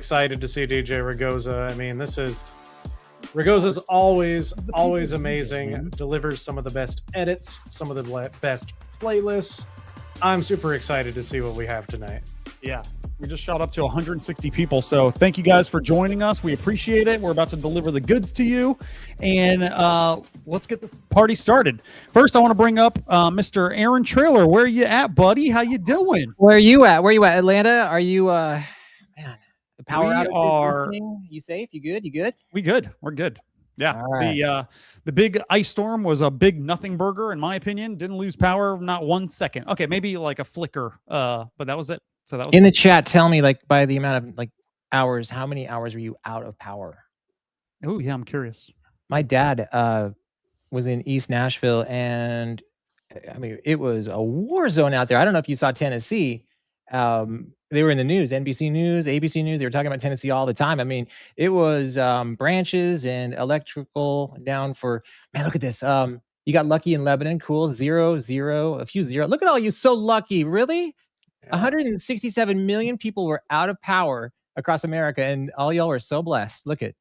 excited to see DJ Ragoza. I mean, Ragoza's always amazing. Delivers some of the best edits, some of the best playlists. I'm super excited to see what we have tonight. Yeah, we just shot up to 160 people. So thank you guys for joining us. We appreciate it. We're about to deliver the goods to you. And let's get this party started. First, I want to bring up Mr. Aaron Trailer. Where are you at, buddy? How you doing? Where are you at? Atlanta? Are you, man, the power outage? You safe? You good? We good. We're good. Yeah, right. The big ice storm was a big nothing burger, in my opinion. Didn't lose power, not 1 second. Okay, maybe like a flicker, but that was it. So that was in the chat. Tell me, like, by the amount of like hours, how many hours were you out of power? Oh yeah, I'm curious. My dad was in East Nashville, and I mean, it was a war zone out there. I don't know if you saw Tennessee. They were in the news, NBC News, ABC News. They were talking about Tennessee all the time. I mean, it was branches and electrical down for, man, look at this. You got lucky in Lebanon. Cool. 0, 0, a few 0. Look at all you. So lucky. Really? Yeah. 167 million people were out of power across America, and all y'all were so blessed. Look at,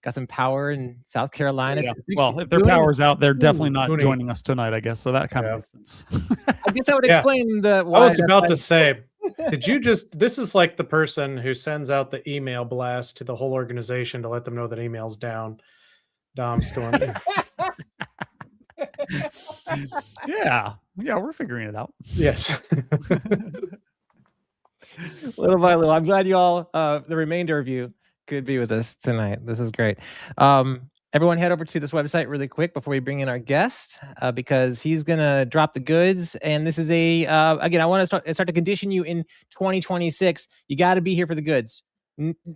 got some power in South Carolina. Yeah. Well, if their power's out, they're definitely not joining us tonight, I guess. So that kind of makes sense. I guess that would explain the. I was about to say, did you just? This is like the person who sends out the email blast to the whole organization to let them know that email's down. Dom Storm. Yeah, we're figuring it out. Yes. Little by little. I'm glad you all, the remainder of you, could be with us tonight. This is great. Everyone head over to this website really quick before we bring in our guest, because he's going to drop the goods. And this is again, I want to start to condition you in 2026. You got to be here for the goods.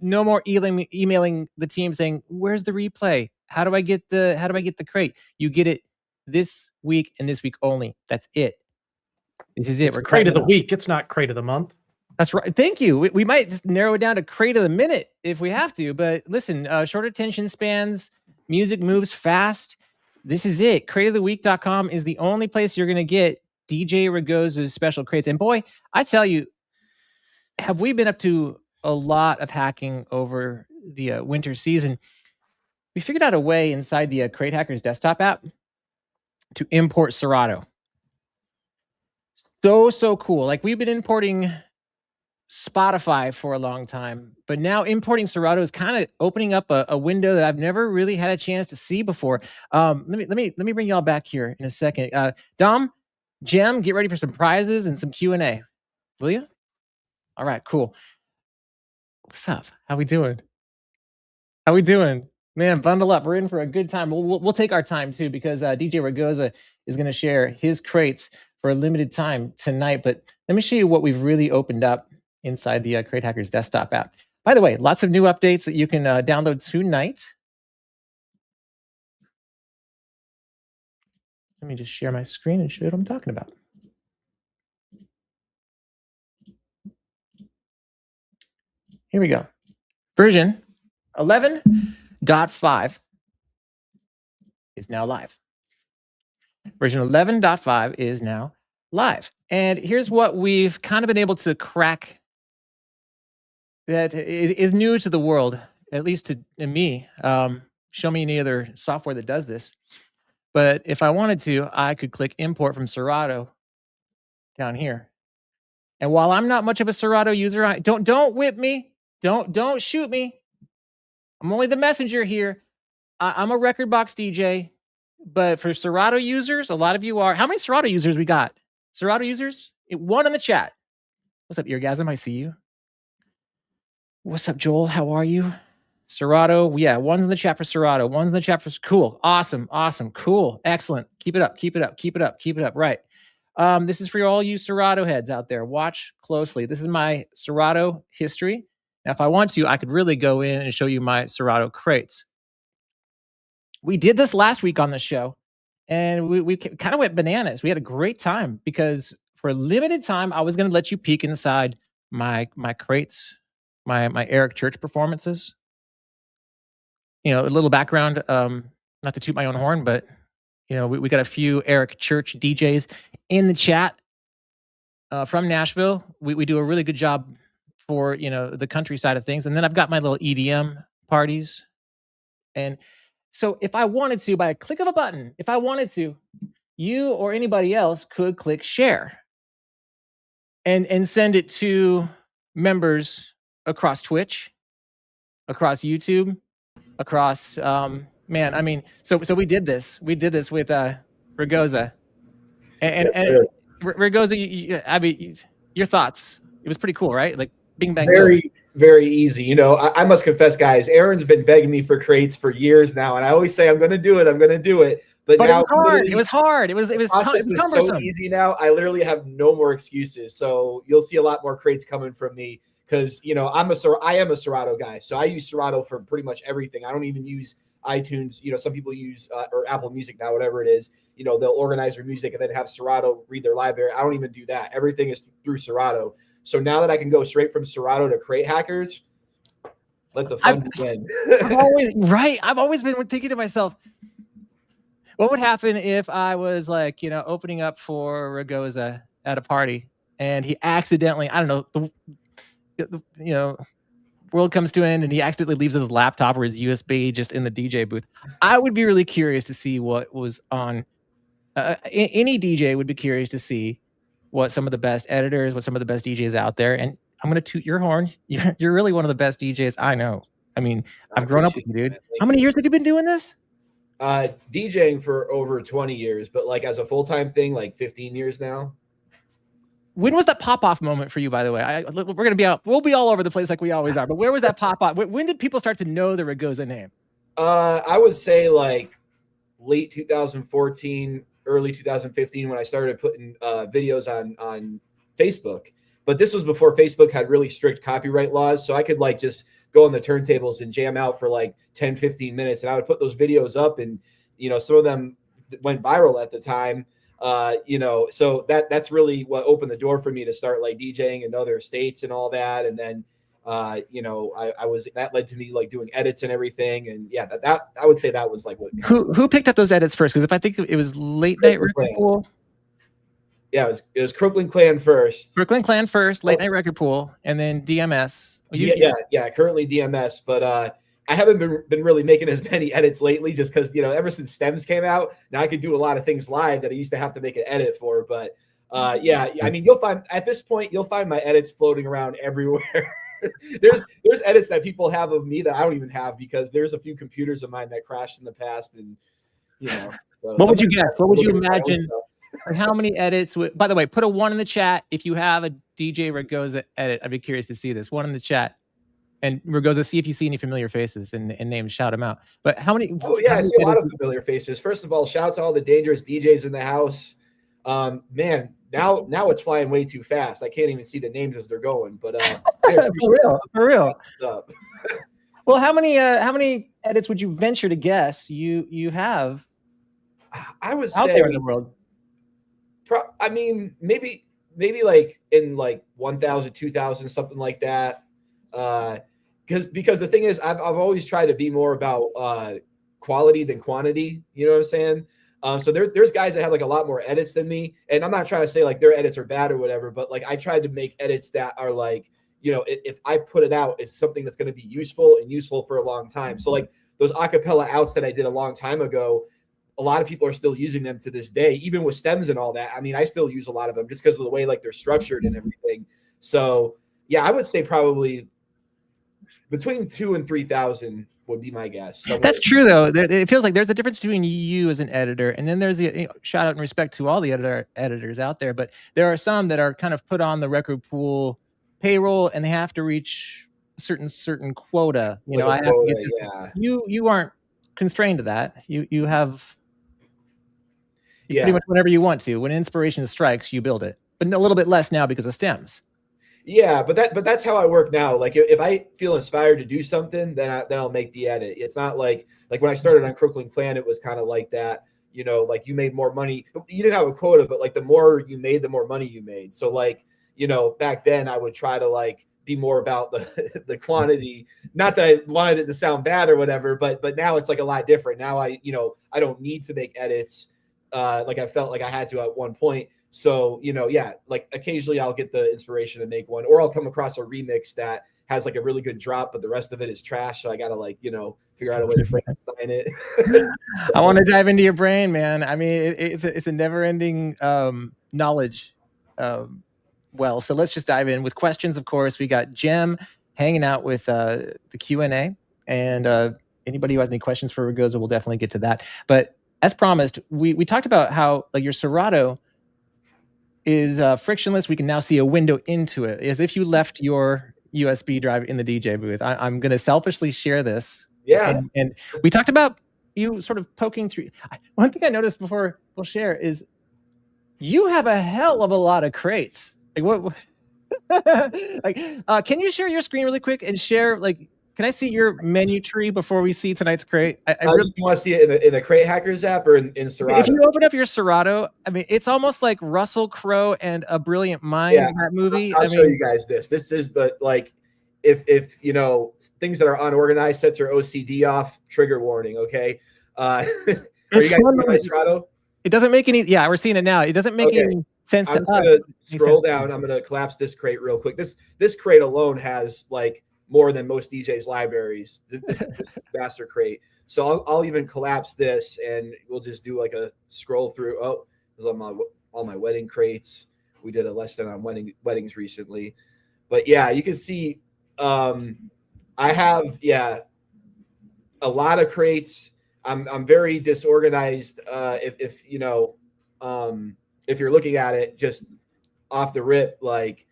No more emailing the team saying, where's the replay? How do I get the crate? You get it this week and this week only. That's it. This is it. We're crate of the week. It's not crate of the month. That's right. Thank you. We might just narrow it down to crate of the minute if we have to. But listen, short attention spans, music moves fast. This is it. Crateoftheweek.com is the only place you're going to get DJ Ragoza's special crates. And boy, I tell you, have we been up to a lot of hacking over the winter season? We figured out a way inside the Crate Hackers desktop app to import Serato. So cool. Like, we've been importing Spotify for a long time, but now importing Serato is kind of opening up a window that I've never really had a chance to see before. Let me bring y'all back here in a second. Dom, Jem, get ready for some prizes and some Q&A, will you? All right, cool. What's up? How we doing? Man, bundle up. We're in for a good time. We'll take our time too, because DJ Ragoza is going to share his crates for a limited time tonight. But let me show you what we've really opened up inside the Crate Hackers desktop app. By the way, lots of new updates that you can download tonight. Let me just share my screen and show you what I'm talking about. Here we go. Version 11.5 is now live. Version 11.5 is now live. And here's what we've kind of been able to crack that is new to the world, at least to me. Show me any other software that does this. But if I wanted to, I could click import from Serato down here. And while I'm not much of a Serato user, don't whip me. Don't shoot me. I'm only the messenger here. I'm a record box DJ. But for Serato users, a lot of you are. How many Serato users we got? Serato users? One in the chat. What's up, Eargasm? I see you. What's up, Joel? How are you? Serato. Yeah, one's in the chat for Serato. One's in the chat for... Cool. Awesome. Cool. Excellent. Keep it up. Right. This is for all you Serato heads out there. Watch closely. This is my Serato history. Now, if I want to, I could really go in and show you my Serato crates. We did this last week on the show, and we kind of went bananas. We had a great time because for a limited time, I was going to let you peek inside my crates, my Eric Church performances. You know, a little background, not to toot my own horn, but you know, we got a few Eric Church DJs in the chat from Nashville. We do a really good job for, you know, the country side of things. And then I've got my little EDM parties. And so if I wanted to, by a click of a button, if I wanted to, you or anybody else could click share and send it to members across Twitch, across YouTube, across man, I mean, so we did this with Ragoza. And Ragoza, I mean, your thoughts. It was pretty cool, right? Like bing bang boom. Very easy. You know, I must confess, guys, Aaron's been begging me for crates for years now, and I always say I'm going to do it. I'm going to do it. But now it was hard. It was cumbersome. So easy now. I literally have no more excuses. So you'll see a lot more crates coming from me because, you know, I am a Serato guy. So I use Serato for pretty much everything. I don't even use iTunes. You know, some people use or Apple Music now, whatever it is. You know, they'll organize their music and then have Serato read their library. I don't even do that. Everything is through Serato. So now that I can go straight from Serato to crate hackers, let the fun begin. I've always been thinking to myself, what would happen if I was like, you know, opening up for Ragoza at a party and he accidentally, I don't know, you know, world comes to an end and he accidentally leaves his laptop or his USB just in the DJ booth. I would be really curious to see what was on. Any DJ would be curious to see what some of the best editors, what some of the best DJs out there. And I'm going to toot your horn. You're really one of the best DJs I know. I mean, I've grown up with you, dude. How many years have you been doing this? DJing for over 20 years, but like as a full-time thing, like 15 years now. When was that pop-off moment for you, by the way? We'll be all over the place like we always are, but where was that pop-off? When did people start to know the Ragoza name? I would say like late 2014, early 2015 when I started putting videos on Facebook. But this was before Facebook had really strict copyright laws, so I could like just go on the turntables and jam out for like 10, 15 minutes. And I would put those videos up and, you know, some of them went viral at the time. You know, so that's really what opened the door for me to start like DJing in other states and all that. And then, you know, that led to me like doing edits and everything. And yeah, that I would say that was like what. Who picked up those edits first? Because if I think it was Late Night Record Pool. Yeah, it was Crooklyn Clan first. Crooklyn Clan first, Late Night Record Pool, and then DMS. Yeah, currently DMS, but I haven't been really making as many edits lately just because, you know, ever since Stems came out, now I can do a lot of things live that I used to have to make an edit for. But yeah, I mean, at this point, you'll find my edits floating around everywhere. there's edits that people have of me that I don't even have because there's a few computers of mine that crashed in the past. And, you know. So what would you guess? What would you imagine? Or how many edits by the way, put a 1 in the chat if you have a DJ Ragoza edit. I'd be curious to see this. 1 in the chat. And Ragoza, see if you see any familiar faces and names, shout them out. But how many? Oh yeah, I see a lot of familiar faces. First of all, shout out to all the dangerous DJs in the house. Man, now it's flying way too fast. I can't even see the names as they're going. But for real. Well, how many edits would you venture to guess you have? I would out say there in the world. I mean, maybe like in like 1,000, 2,000, something like that. Because the thing is, I've always tried to be more about quality than quantity. You know what I'm saying? So there's guys that have like a lot more edits than me, and I'm not trying to say like their edits are bad or whatever, but like I tried to make edits that are like, you know, if I put it out, it's something that's going to be useful for a long time. So like those acapella outs that I did a long time ago, a lot of people are still using them to this day, even with stems and all that. I mean, I still use a lot of them just because of the way like they're structured and everything. So yeah, I would say probably between 2,000 and 3,000 would be my guess. That's true, though. It feels like there's a difference between you as an editor, and then there's the shout out and respect to all the editors out there. But there are some that are kind of put on the record pool payroll, and they have to reach a certain quota. You know, I have to get this. Yeah. You aren't constrained to that. You have pretty much whenever you want to. When inspiration strikes, you build it, but a little bit less now because of stems. Yeah, but that's how I work now. Like if I feel inspired to do something, then I'll make the edit. It's not like when I started on Crooklyn Clan, it was kind of like that. You know, like you made more money. You didn't have a quota, but like the more you made, the more money you made. So like, you know, back then I would try to like be more about the quantity. Not that I wanted it to sound bad or whatever, but now it's like a lot different. Now I don't need to make edits like I felt like I had to at one point. So, yeah, like occasionally I'll get the inspiration to make one, or I'll come across a remix that has like a really good drop, but the rest of it is trash. So I got to figure out a way to Frankenstein it. I want to dive into your brain, man. I mean, it's a never ending knowledge. Well, so let's just dive in with questions. Of course, we got Jem hanging out with the Q&A, and anybody who has any questions for Ragoza, we'll definitely get to that. But as promised, we talked about how like your Serato is frictionless. We can now see a window into it, as if you left your USB drive in the DJ booth. I'm going to selfishly share this. Yeah. And we talked about you sort of poking through. One thing I noticed before we'll share is you have a hell of a lot of crates. Like what? Can you share your screen really quick and share can I see your menu tree before we see tonight's crate? I really you want to see it in the Crate Hackers app or in Serato? If you open up your Serato, I mean, it's almost like Russell Crowe and A Brilliant Mind in that movie. I'll show you guys this. This is, but like, if things that are unorganized, sets your OCD off, trigger warning. Okay. Are you guys seeing my Serato? It doesn't make any. Yeah, we're seeing it now. It doesn't make any sense to us. I'm going to scroll down. I'm going to collapse this crate real quick. This crate alone has like more than most DJs' libraries. This master crate. So I'll even collapse this, and we'll just do like a scroll through. Oh, there's all my wedding crates. We did a lesson on weddings recently, but yeah, you can see I have a lot of crates. I'm very disorganized. If you're looking at it just off the rip, like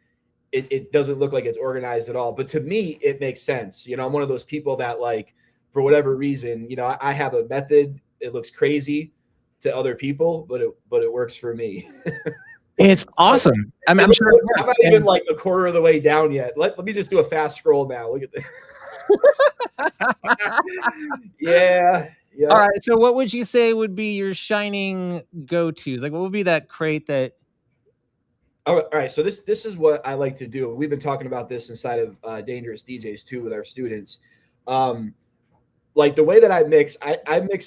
it doesn't look like it's organized at all. But to me, it makes sense. I'm one of those people that like, for whatever reason, I have a method. It looks crazy to other people, but it works for me. It's awesome. I'm sure I'm not even like a quarter of the way down yet. Let me just do a fast scroll now. Look at this. Yeah. All right. So what would you say would be your shining go-tos? Like what would be that crate that? All right. So this is what I like to do. We've been talking about this inside of Dangerous DJs too with our students. Like the way that I mix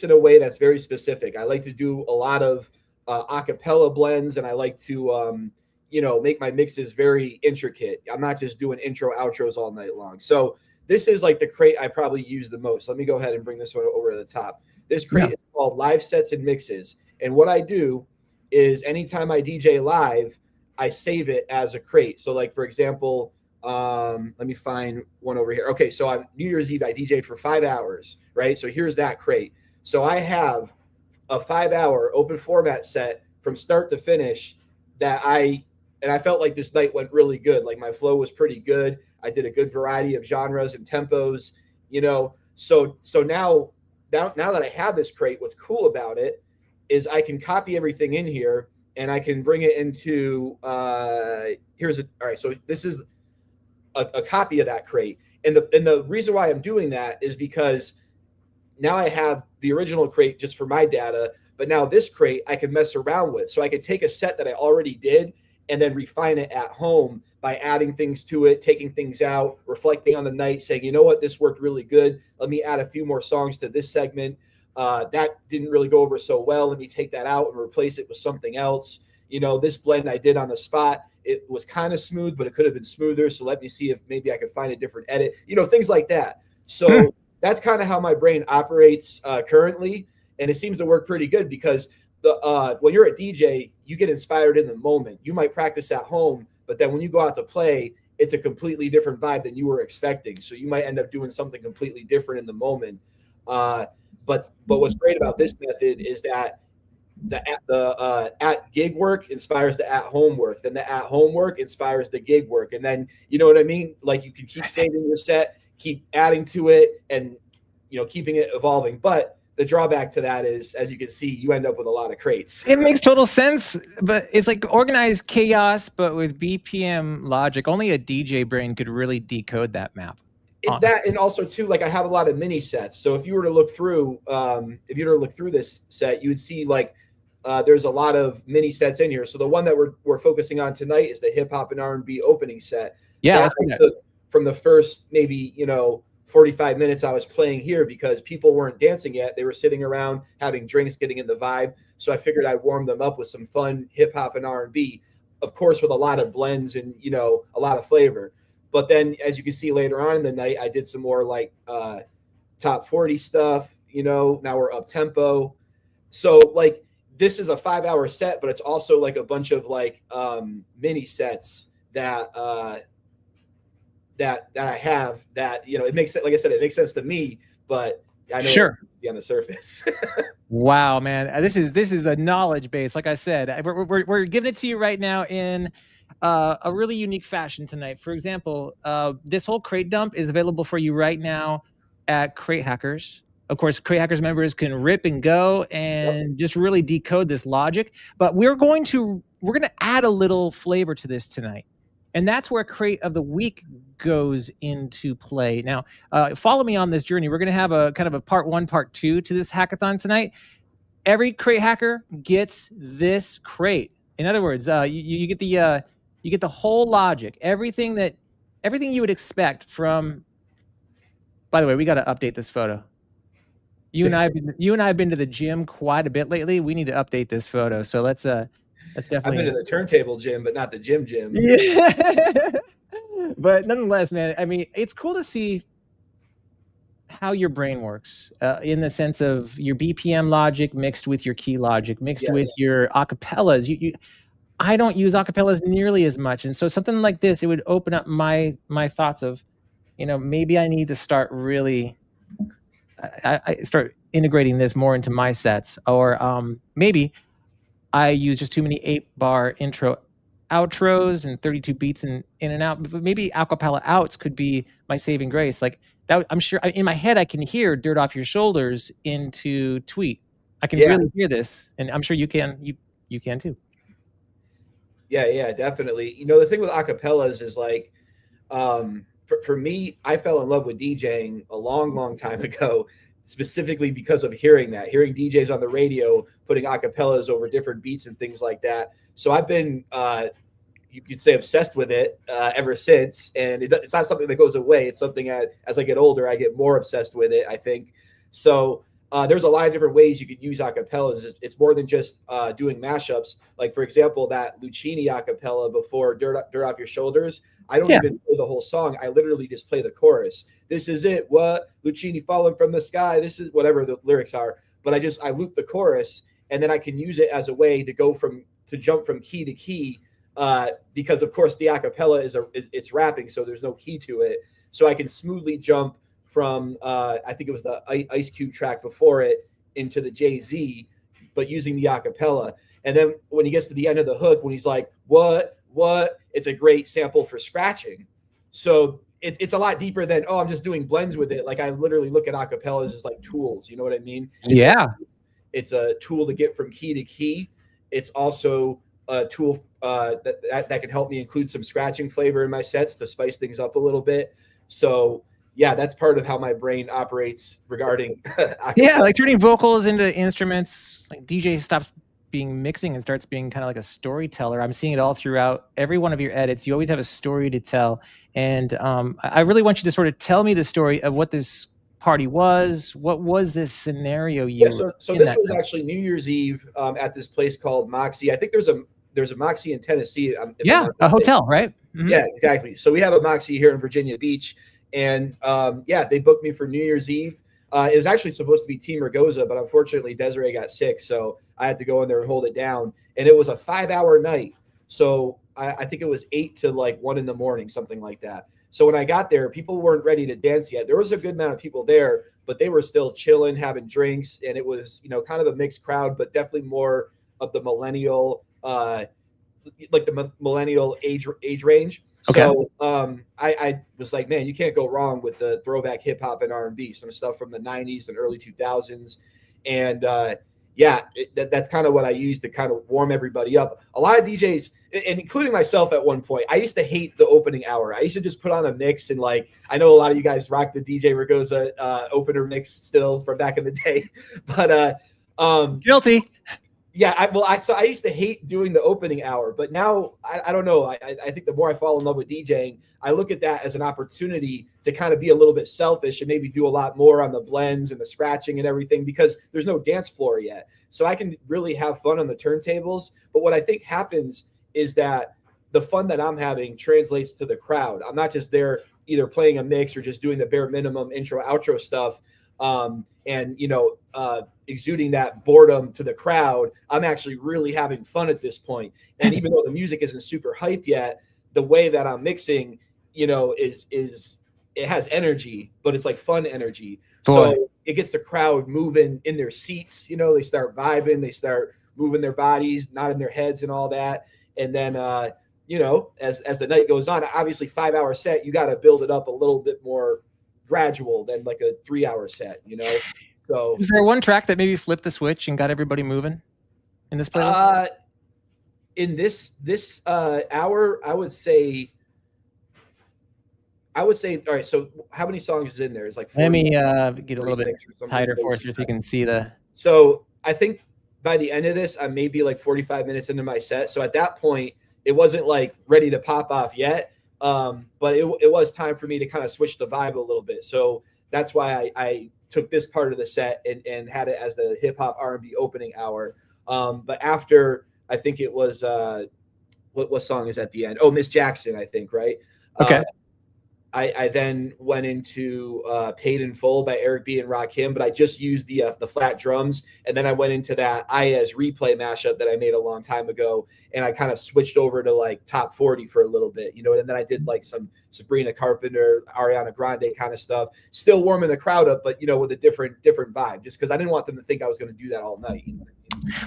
in a way that's very specific. I like to do a lot of acapella blends, and I like to make my mixes very intricate. I'm not just doing intro outros all night long. So this is like the crate I probably use the most. Let me go ahead and bring this one over to the top. This crate is called Live Sets and Mixes. And what I do is anytime I DJ live, I save it as a crate. So like, for example, let me find one over here. Okay, so on New Year's Eve, I DJ'd for 5 hours, right? So here's that crate. So I have a 5-hour open format set from start to finish that I felt like this night went really good. Like my flow was pretty good. I did a good variety of genres and tempos, So now that I have this crate, what's cool about it is I can copy everything in here and I can bring it into all right. So this is a copy of that crate. And the reason why I'm doing that is because now I have the original crate just for my data, but now this crate I can mess around with. So I could take a set that I already did and then refine it at home by adding things to it, taking things out, reflecting on the night, saying, you know what, this worked really good. Let me add a few more songs to this segment. That didn't really go over so well. Let me take that out and replace it with something else. This blend I did on the spot, it was kind of smooth, but it could have been smoother. So let me see if maybe I could find a different edit, things like that. So that's kind of how my brain operates currently. And it seems to work pretty good because when you're a DJ, you get inspired in the moment. You might practice at home, but then when you go out to play, it's a completely different vibe than you were expecting. So you might end up doing something completely different in the moment. But what's great about this method is that the at gig work inspires the at home work. Then the at home work inspires the gig work. And then, you know what I mean? Like you can keep saving your set, keep adding to it, and keeping it evolving. But the drawback to that is, as you can see, you end up with a lot of crates. It makes total sense, but it's like organized chaos, but with BPM logic. Only a DJ brain could really decode that map. That, and also too, like I have a lot of mini sets. So if you were to look through, this set, you would see like there's a lot of mini sets in here. So the one that we're focusing on tonight is the hip hop and R&B opening set. Yeah, from the first maybe 45 minutes I was playing here because people weren't dancing yet. They were sitting around having drinks, getting in the vibe. So I figured I'd warm them up with some fun hip hop and R&B, of course, with a lot of blends and, you know, a lot of flavor. But then, as you can see later on in the night, I did some more like top 40 stuff. You know, now we're up tempo. So like this is a 5-hour set, but it's also like a bunch of like mini sets that that I have that, you know, it makes sense. Like I said, it makes sense to me, but I know Sure. it's on the surface. Wow, man, this is a knowledge base. Like I said, we're giving it to you right now in a really unique fashion tonight. For example, this whole crate dump is available for you right now at Crate Hackers. Of course, Crate Hackers members can rip and go and just really decode this logic. But we're going to add a little flavor to this tonight. And that's where Crate of the Week goes into play. Now, follow me on this journey. We're going to have a kind of a part 1, part 2 to this hackathon tonight. Every crate hacker gets this crate. In other words, you get the whole logic, everything you would expect from. By the way, we got to update this photo. You and I have been to the gym quite a bit lately. We need to update this photo. So let's definitely. I've been to the turntable gym, but not the gym. Yeah. But nonetheless, man, I mean, it's cool to see how your brain works in the sense of your BPM logic mixed with your key logic, mixed with your acapellas. I don't use acapellas nearly as much. And so something like this, it would open up my thoughts of, you know, maybe I need to start really I start integrating this more into my sets, or maybe I use just too many 8-bar intro outros and 32 beats in and out. But maybe acapella outs could be my saving grace. Like that, I'm sure in my head I can hear "Dirt Off Your Shoulders" into Tweet. I can really hear this, and I'm sure you can. You can too. Yeah, definitely. You know, the thing with acapellas is like, for me, I fell in love with DJing a long time ago, specifically because of hearing DJs on the radio putting acapellas over different beats and things like that. So I've been, you could say, obsessed with it ever since. And it's not something that goes away. It's something as I get older, I get more obsessed with it, I think. So there's a lot of different ways you could use acapellas. It's more than just doing mashups. Like, for example, that Lucchini acapella before Dirt Off Your Shoulders. I don't even play the whole song. I literally just play the chorus. This is it. What? Lucchini falling from the sky. This is whatever the lyrics are. But I loop the chorus, and then I can use it as a way to jump from key to key, because of course the acapella it's rapping, so there's no key to it. So I can smoothly jump from I think it was the Ice Cube track before it into the Jay-Z, but using the acapella. And then when he gets to the end of the hook, when he's like, what, it's a great sample for scratching. So it's a lot deeper than, I'm just doing blends with it. Like, I literally look at acapellas as like tools. You know what I mean? It's a tool to get from key to key. It's also a tool that can help me include some scratching flavor in my sets to spice things up a little bit. So yeah, that's part of how my brain operates regarding. Like turning vocals into instruments. Like DJ stops being mixing and starts being kind of like a storyteller. I'm seeing it all throughout every one of your edits. You always have a story to tell. And I really want you to sort of tell me the story of what this party was. What was this scenario? So this was actually New Year's Eve at this place called Moxie. I think there's a Moxie in Tennessee. A hotel, right? Mm-hmm. Yeah, exactly. So we have a Moxie here in Virginia Beach. And they booked me for New Year's Eve. It was actually supposed to be Team Ragoza, but unfortunately Desiree got sick, so I had to go in there and hold it down. And it was a 5-hour night. So I think it was 8 to like 1 in the morning, something like that. So when I got there, people weren't ready to dance yet. There was a good amount of people there, but they were still chilling, having drinks. And it was, kind of a mixed crowd, but definitely more of the millennial, age range. Okay. So I was like, man, you can't go wrong with the throwback hip hop and R&B, some stuff from the 90s and early 2000s. And that's kind of what I used to kind of warm everybody up. A lot of DJs, and including myself at one point, I used to hate the opening hour. I used to just put on a mix, and like, I know a lot of you guys rock the DJ Ragoza opener mix still from back in the day, but guilty. Yeah, I used to hate doing the opening hour, but now I don't know. I think the more I fall in love with DJing, I look at that as an opportunity to kind of be a little bit selfish and maybe do a lot more on the blends and the scratching and everything, because there's no dance floor yet. So I can really have fun on the turntables. But what I think happens is that the fun that I'm having translates to the crowd. I'm not just there either playing a mix or just doing the bare minimum intro outro stuff. And exuding that boredom to the crowd. I'm actually really having fun at this point. And even though the music isn't super hype yet, the way that I'm mixing, is it has energy, but it's like fun energy. Boy. So it gets the crowd moving in their seats. They start vibing, they start moving their bodies, nodding their heads and all that. And then, as the night goes on, obviously 5-hour set, you got to build it up a little bit more gradual than like a 3-hour set, So is there one track that maybe flipped the switch and got everybody moving in this playlist? In this hour, I would say all right, so how many songs is in there? It's like 40, let me get a little bit tighter for us so you can see the. So I think by the end of this, I may be like 45 minutes into my set. So at that point, it wasn't like ready to pop off yet. But it was time for me to kind of switch the vibe a little bit. So that's why I took this part of the set and had it as the hip hop R&B opening hour. But after, I think it was, what song is at the end? Oh, Miss Jackson, I think, right? Okay. I then went into Paid in Full by Eric B. and Rakim, but I just used the flat drums. And then I went into that IS replay mashup that I made a long time ago. And I kind of switched over to like top 40 for a little bit, and then I did like some Sabrina Carpenter, Ariana Grande kind of stuff, still warming the crowd up, but, with a different vibe, just because I didn't want them to think I was going to do that all night.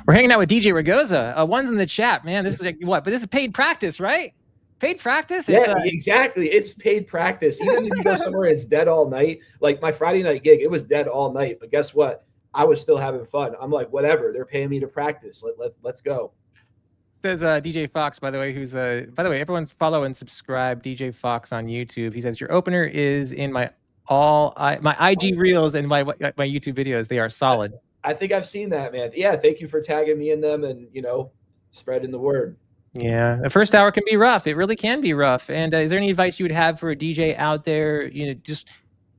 We're hanging out with DJ Ragoza. One's in the chat, man. This is like what? But this is paid practice, right? Paid practice? Yeah, exactly. It's paid practice. Even if you go somewhere and it's dead all night, like my Friday night gig, it was dead all night. But guess what? I was still having fun. I'm like, whatever. They're paying me to practice. Let's go. Says DJ Fox, by the way, who's by the way, everyone follow and subscribe DJ Fox on YouTube. He says your opener is in my IG reels and my YouTube videos. They are solid. I think I've seen that, man. Yeah, thank you for tagging me in them and spreading the word. Yeah, the first hour can be rough. It really can be rough. And is there any advice you would have for a DJ out there? Just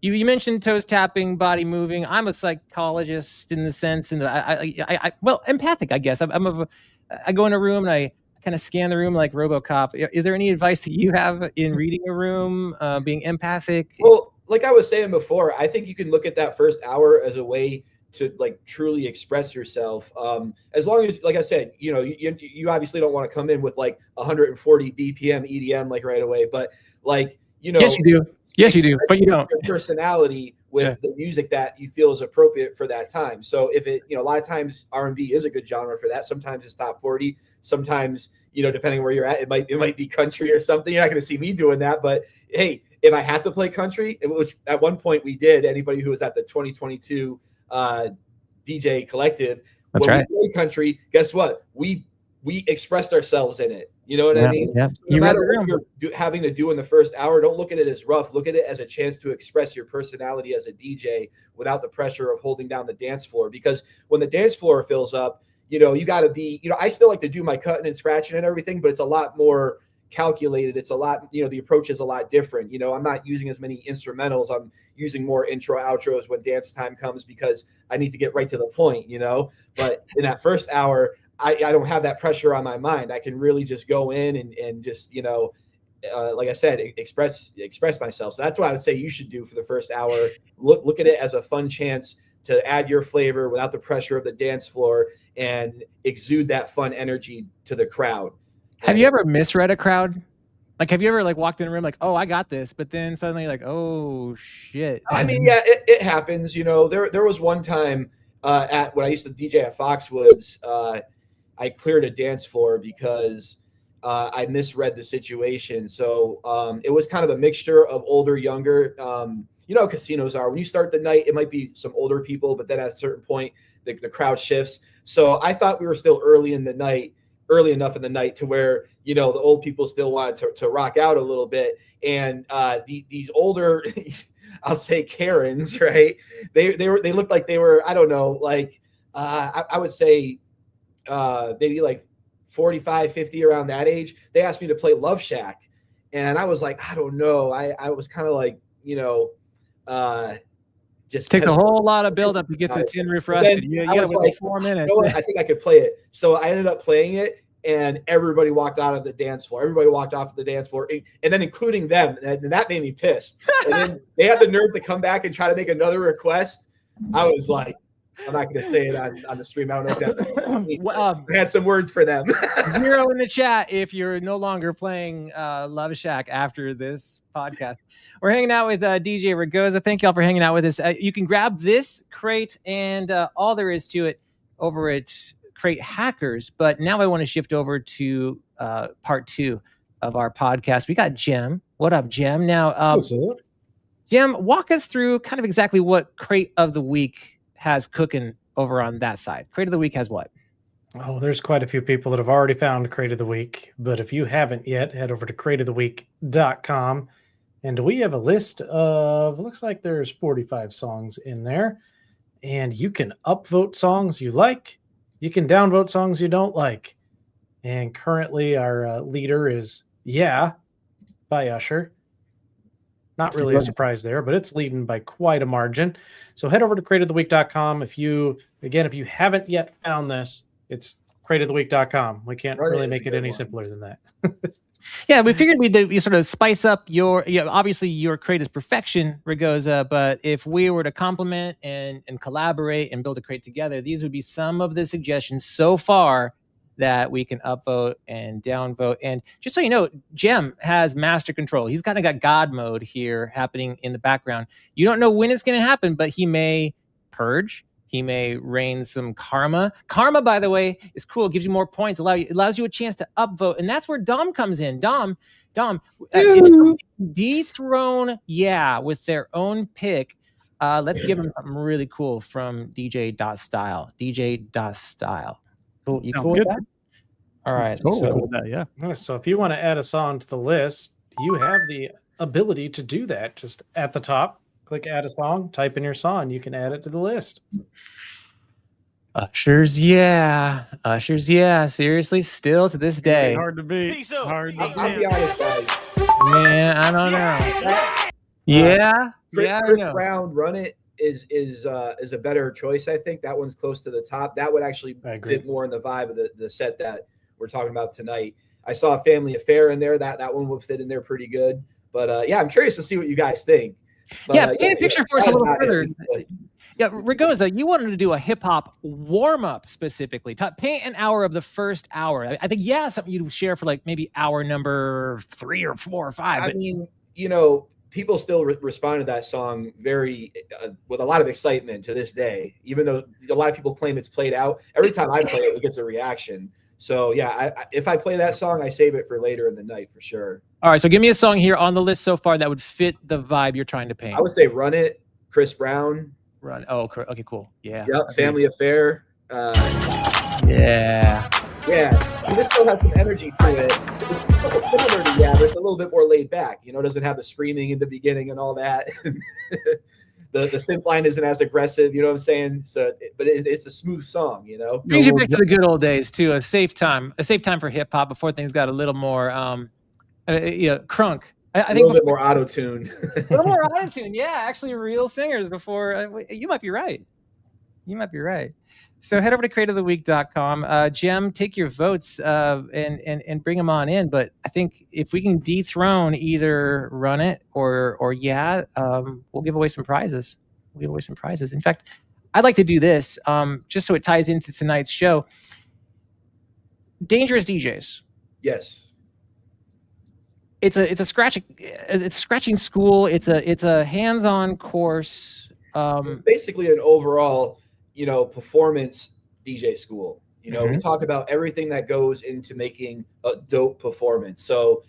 you mentioned toes tapping, body moving. I'm a psychologist in the sense, and well, empathic, I guess. I go in a room and I kind of scan the room like RoboCop. Is there any advice that you have in reading a room, being empathic? Well, like I was saying before, I think you can look at that first hour as a way to like truly express yourself. As long as, like I said, you obviously don't want to come in with like 140 BPM EDM like right away, but like, yes, you do. Yes, you do, but you don't. Your personality with the music that you feel is appropriate for that time. So if it, a lot of times R&B is a good genre for that. Sometimes it's top 40. Sometimes, depending where you're at, it might be country or something. You're not going to see me doing that, but hey, if I had to play country, which at one point we did, anybody who was at the 2022 DJ Collective, that's when right. we played country, guess what? We expressed ourselves in it. You know what I mean? Yeah. No matter what you're having to do in the first hour, don't look at it as rough. Look at it as a chance to express your personality as a DJ without the pressure of holding down the dance floor. Because when the dance floor fills up, you got to be, I still like to do my cutting and scratching and everything, but it's a lot more calculated. It's a lot, the approach is a lot different. I'm not using as many instrumentals. I'm using more intro outros when dance time comes because I need to get right to the point, but in that first hour, I don't have that pressure on my mind. I can really just go in and just, like I said, express myself. So that's what I would say you should do for the first hour. Look at it as a fun chance to add your flavor without the pressure of the dance floor and exude that fun energy to the crowd. Have you ever misread a crowd? Like, have you ever walked in a room like, oh, I got this, but then suddenly like, oh shit. I mean, yeah, it happens. There was one time at when I used to DJ at Foxwoods, I cleared a dance floor because I misread the situation. So it was kind of a mixture of older, younger. Casinos are when you start the night, it might be some older people, but then at a certain point, the crowd shifts. So I thought we were still early enough in the night to where, the old people still wanted to rock out a little bit. And these older, I'll say Karens, right? They looked like they were, I don't know, like I would say maybe like 45, 50, around that age, they asked me to play Love Shack. And I was like, I don't know. I was kind of like, just takes a whole lot of build up to get to tin roof rusted. You I got was to wait like, 4 minutes. you know what? I think I could play it. So I ended up playing it, and everybody walked out of the dance floor. Everybody walked off of the dance floor, and then including them. And that made me pissed. And then they had the nerve to come back and try to make another request. I was like, I'm not going to say it on the stream. I don't know if that. I had some words for them. 0 in the chat if you're no longer playing Love Shack after this podcast. We're hanging out with DJ Ragoza. Thank y'all for hanging out with us. You can grab this crate and all there is to it over at Crate Hackers. But now I want to shift over to part 2 of our podcast. We got Jem. What up, Jem? Now, Jem, walk us through kind of exactly what Crate of the Week has cooking over on that side. Crate of the Week has what? Oh, there's quite a few people that have already found Crate of the Week, but if you haven't yet, head over to crateoftheweek.com, and we have a list of, looks like there's 45 songs in there, and you can upvote songs you like, you can downvote songs you don't like, and currently our leader is Yeah by Usher. Not really a surprise there, but it's leading by quite a margin. So head over to crateoftheweek.com. If you haven't yet found this, it's crateoftheweek.com. We can't really make it any simpler than that. Yeah, we figured we sort of spice up your, obviously your crate is perfection, Ragoza, but if we were to complement and collaborate and build a crate together, these would be some of the suggestions so far that we can upvote and downvote. And just so you know, Jem has master control. He's kind of got God mode here happening in the background. You don't know when it's going to happen, but he may purge. He may rain some karma. Karma, by the way, is cool. It gives you more points. Allows you a chance to upvote. And that's where Dom comes in. Dom, if you dethrone with their own pick, let's give them something really cool from DJ.style. DJ.style. Cool. You cool with that? All right. Totally cool with that, yeah. So if you want to add a song to the list, you have the ability to do that. Just at the top, click add a song, type in your song, you can add it to the list. Usher's yeah. Seriously, still to this day. Hard to beat. Hard to beat. I'll be honest, guys. Man, I don't know. Chris Brown, Run It is a better choice. I think that one's close to the top. That would actually fit more in the vibe of the set that we're talking about tonight. I saw a Family Affair in there. That one would fit in there pretty good. But I'm curious to see what you guys think. But, paint a picture for us a little further. Yeah, Ragoza, you wanted to do a hip hop warm up specifically. Paint an hour of the first hour. I think something you'd share for like maybe hour number 3 or 4 or 5. I mean, people still respond to that song very with a lot of excitement to this day, even though a lot of people claim it's played out. Every time I play it, it gets a reaction. So if I play that song, I save it for later in the night for sure. All right, so give me a song here on the list so far that would fit the vibe you're trying to paint. I would say Run It, Chris Brown. Run. Oh, okay, cool. Yeah. Yep, Family Affair. Yeah. This still has some energy to it. It's similar to but it's a little bit more laid back. It doesn't have the screaming in the beginning and all that. The synth line isn't as aggressive. You know what I'm saying? So, but it's a smooth song. Brings you back to the good old days too. A safe time for hip hop before things got a little more crunk. I think a little bit more auto tune. A little more auto tune. Yeah, actually, real singers before. You might be right. So head over to crateoftheweek.com. Jem, take your votes and bring them on in. But I think if we can dethrone either Run It or we'll give away some prizes. In fact, I'd like to do this just so it ties into tonight's show. Dangerous DJs. Yes. It's scratching school. It's a hands-on course. It's basically an overall performance DJ school. We talk about everything that goes into making a dope performance. So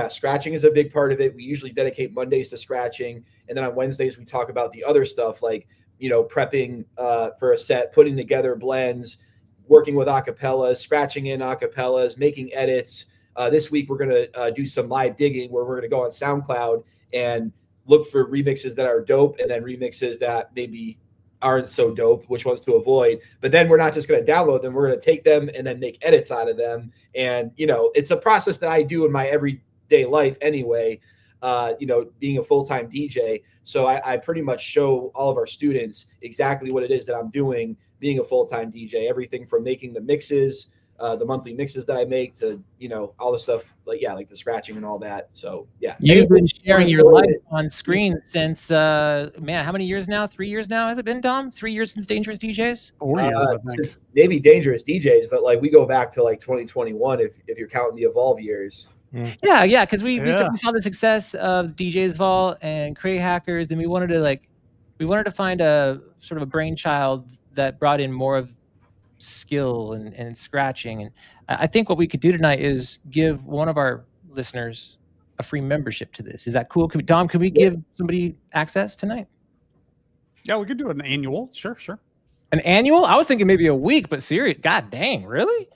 scratching is a big part of it. We usually dedicate Mondays to scratching, and then on Wednesdays we talk about the other stuff like prepping for a set, putting together blends, working with acapellas, scratching in acapellas, making edits. This week we're going to do some live digging where we're going to go on SoundCloud and look for remixes that are dope and then remixes that maybe aren't so dope, which ones to avoid. But then we're not just going to download them. We're going to take them and then make edits out of them. And, you know, it's a process that I do in my everyday life anyway, you know, being a full-time DJ. So I pretty much show all of our students exactly what it is that I'm doing being a full-time DJ, everything from making the mixes, the monthly mixes that I make to, you know, all the stuff like the scratching and all that. So yeah. You've been sharing your life on screen since, man, how many years now? 3 years now? Has it been, Dom? 3 years since Dangerous DJs? 4 years, since maybe Dangerous DJs, but like we go back to like 2021 if you're counting the Evolve years. Yeah, because we saw the success of DJs Vault and Cray Hackers, and we wanted to find a sort of a brainchild that brought in more of skill and scratching. And I think what we could do tonight is give one of our listeners a free membership to this. Is that cool? Dom, could we give somebody access tonight? Yeah, we could do an annual. Sure. An annual? I was thinking maybe a week, but serious. God dang, really?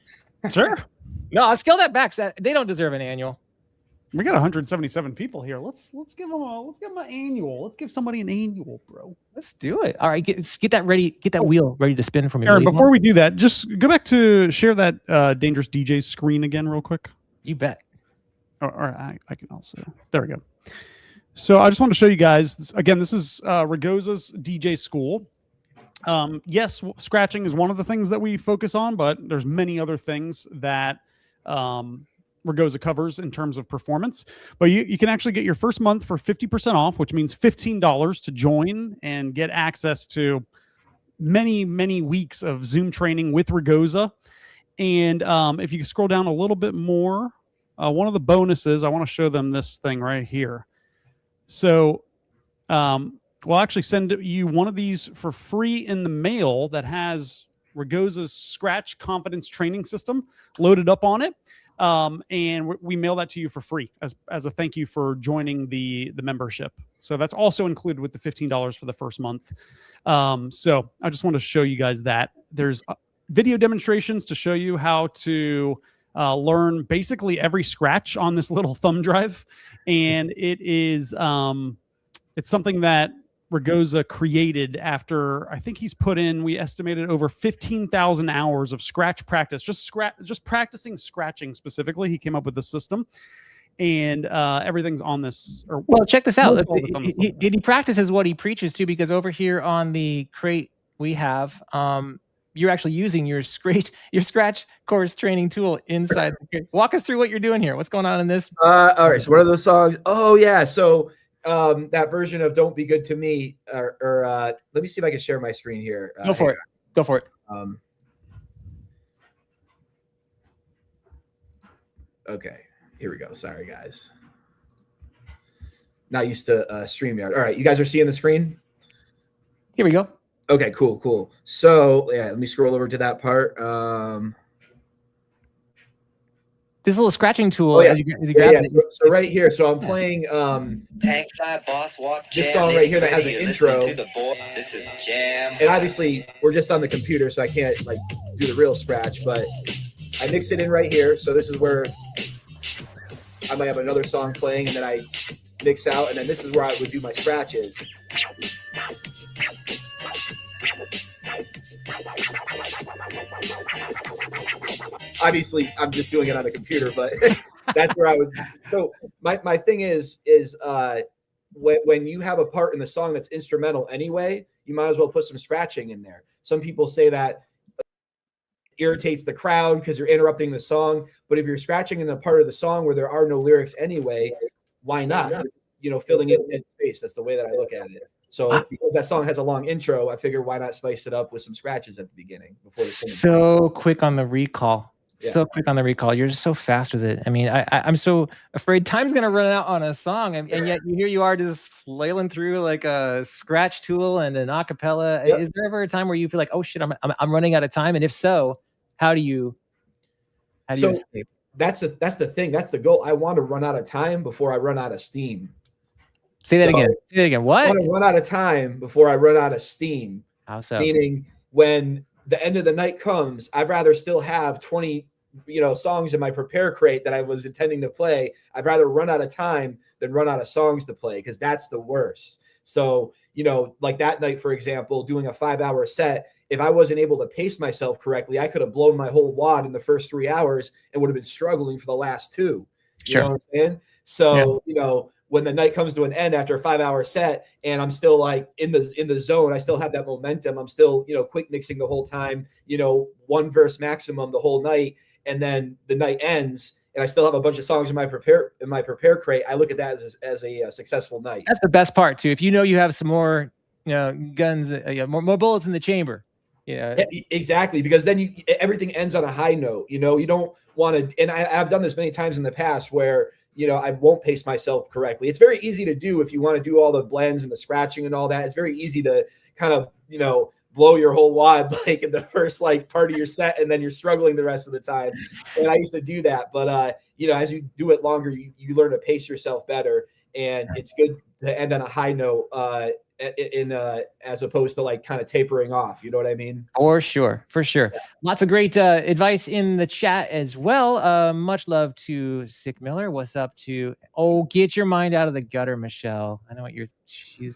Sure. No, I'll scale that back. They don't deserve an annual. We got 177 people here. Let's give them an annual. Let's give somebody an annual, bro. Let's do it. All right, get that ready. Get that wheel ready to spin for me. Aaron, before we do that, just go back to share that Dangerous DJ screen again real quick. You bet. Or I can also. There we go. So I just want to show you guys, again, this is Ragoza's DJ school. Yes, scratching is one of the things that we focus on, but there's many other things that Ragoza covers in terms of performance. But you can actually get your first month for 50% off, which means $15 to join and get access to many, many weeks of Zoom training with Ragoza. And if you scroll down a little bit more, one of the bonuses, I want to show them this thing right here. So we'll actually send you one of these for free in the mail that has Ragoza's Scratch Confidence Training System loaded up on it. And we mail that to you for free as a thank you for joining the membership. So that's also included with the $15 for the first month. So I just want to show you guys that. There's video demonstrations to show you how to learn basically every scratch on this little thumb drive. And it is it's something that Ragoza created after, I think he's put in, we estimated over 15,000 hours of scratch practice, just practicing scratching specifically. He came up with the system, and everything's on this. Well, check this out. He practices what he preaches too, because over here on the crate we have, you're actually using your scratch course training tool inside the crate. Walk us through what you're doing here. What's going on in this? All right. So what are those songs? Oh yeah. So that version of "Don't Be Good to Me," or let me see if I can share my screen here. Go for it. Go for it. Okay, here we go. Sorry, guys. Not used to StreamYard. All right, you guys are seeing the screen? Here we go. Okay, cool. So yeah, let me scroll over to that part. This little scratching tool, as you grab it. So right here, so I'm playing Tank Fly Boss Walk this song right here that has an intro. This is Jam. And obviously, we're just on the computer, so I can't like do the real scratch, but I mix it in right here. So this is where I might have another song playing, and then I mix out, and then this is where I would do my scratches. Obviously, I'm just doing it on the computer, but that's where I would. So my thing is when you have a part in the song that's instrumental anyway, you might as well put some scratching in there. Some people say that irritates the crowd because you're interrupting the song. But if you're scratching in a part of the song where there are no lyrics anyway, why not? You know, filling in space. That's the way that I look at it. So because that song has a long intro, I figure why not spice it up with some scratches at the beginning. So quick on the recall. Yeah. So quick on the recall. You're just so fast with it. I mean, I'm so afraid time's going to run out on a song. And yet here you are just flailing through like a scratch tool and an acapella. Yep. Is there ever a time where you feel like, oh shit, I'm running out of time? And if so, how do you escape? That's the thing. That's the goal. I want to run out of time before I run out of steam. Say that again. What? I want to run out of time before I run out of steam. How so? Meaning when the end of the night comes, I'd rather still have 20, songs in my prepare crate that I was intending to play. I'd rather run out of time than run out of songs to play, because that's the worst. So, like that night, for example, doing a 5-hour set, if I wasn't able to pace myself correctly, I could have blown my whole wad in the first 3 hours and would have been struggling for the last 2. You know what I'm saying? So, when the night comes to an end after a 5-hour set and I'm still like in the zone, I still have that momentum. I'm still, quick mixing the whole time, 1 verse maximum the whole night. And then the night ends and I still have a bunch of songs in my prepare crate. I look at that as a successful night. That's the best part too. If you have some more, guns, more bullets in the chamber. Yeah, exactly. Because then everything ends on a high note. You don't want to, and I've done this many times in the past where, I won't pace myself correctly. It's very easy to do if you want to do all the blends and the scratching and all that. It's very easy to kind of, blow your whole wad like in the first part of your set, and then you're struggling the rest of the time. And I used to do that, but as you do it longer, you learn to pace yourself better, and it's good to end on a high note. As opposed to kind of tapering off, you know what I mean? For sure. Yeah. Lots of great advice in the chat as well. Much love to Sick Miller. What's up to? Oh, get your mind out of the gutter, Michelle. I know what she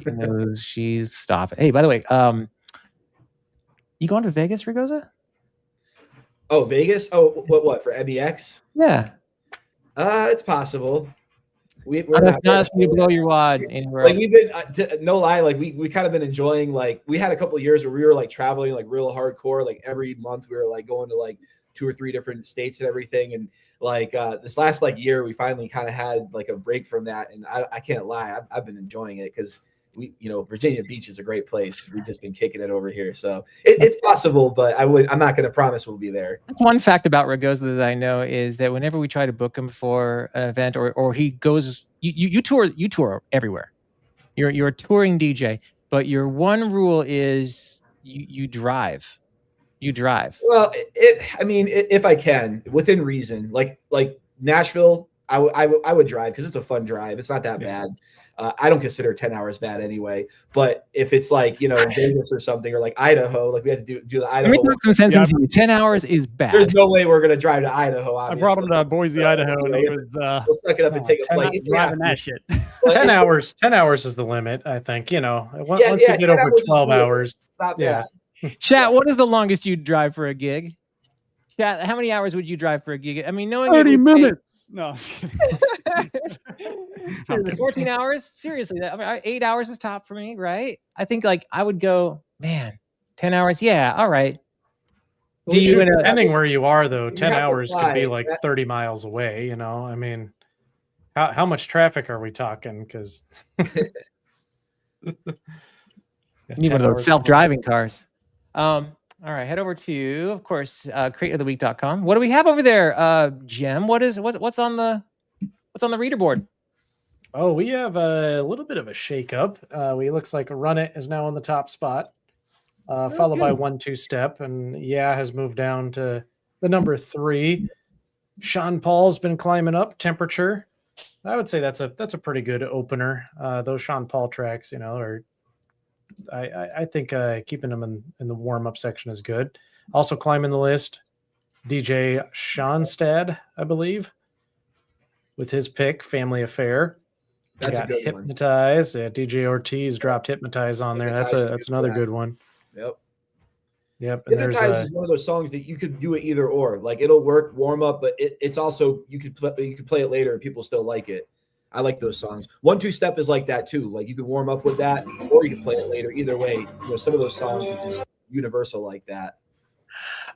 knows. She's stop it. Hey, by the way, you going to Vegas, Ragoza? Oh, Vegas? Oh, what for MEX? Yeah. It's possible. We're not asking you to blow your wad anywhere else. We've been no lie, we kind of been enjoying, we had a couple of years where we were traveling real hardcore, every month we were going to 2 or 3 different states and everything, and this last year we finally kind of had a break from that, and I can't lie, I've been enjoying it because Virginia Beach is a great place. We've just been kicking it over here, so it's possible, but I'm not going to promise we'll be there. That's one fact about Ragoza that I know is that whenever we try to book him for an event or he goes, you tour everywhere. You're a touring DJ, but your one rule is you drive. You drive. Well, if I can, within reason, like Nashville, I would drive because it's a fun drive. It's not that bad. I don't consider 10 hours bad anyway, but if it's Vegas or something, or Idaho, we had to do the Idaho. Let me talk some sense into you. 10 hours is bad. There's no way we're going to drive to Idaho. Obviously. I brought him to Boise, Idaho, and he was we'll suck it up and take a flight. Driving that shit. 10 hours. 10 hours is the limit, I think. Once you get over 12 hours. Stop yeah. that. Chat, what is the longest you'd drive for a gig? Chat, how many hours would you drive for a gig? I mean, knowing 30 minutes. No. 14 hours? Seriously, 8 hours is top for me, right? I think I would go, man, 10 hours. Yeah, all right. Well, depending where you are, though, 10 hours could be 30 miles away. I mean, how much traffic are we talking? Because you need one of those self-driving cars. All right, head over to, of course, crateoftheweek.com. What do we have over there, Jem? What's on the reader board? Oh, we have a little bit of a shakeup. Looks like Run It is now on the top spot, followed by 1-2 Step, and has moved down to the number 3. Sean Paul's been climbing up. Temperature, I would say that's a pretty good opener. Those Sean Paul tracks, are. I think keeping them in the warm-up section is good. Also climbing the list, DJ Schonstad, I believe, with his pick, Family Affair. That's a good Hypnotize. Yeah, DJ Ortiz dropped Hypnotize on there. That's another good one. Yep. And Hypnotize is one of those songs that you could do it either or. It'll work warm-up, but it's also you could play it later and people still like it. I like those songs. 1-2 Step is like that too. You can warm up with that, or you can play it later. Either way, some of those songs are just universal like that.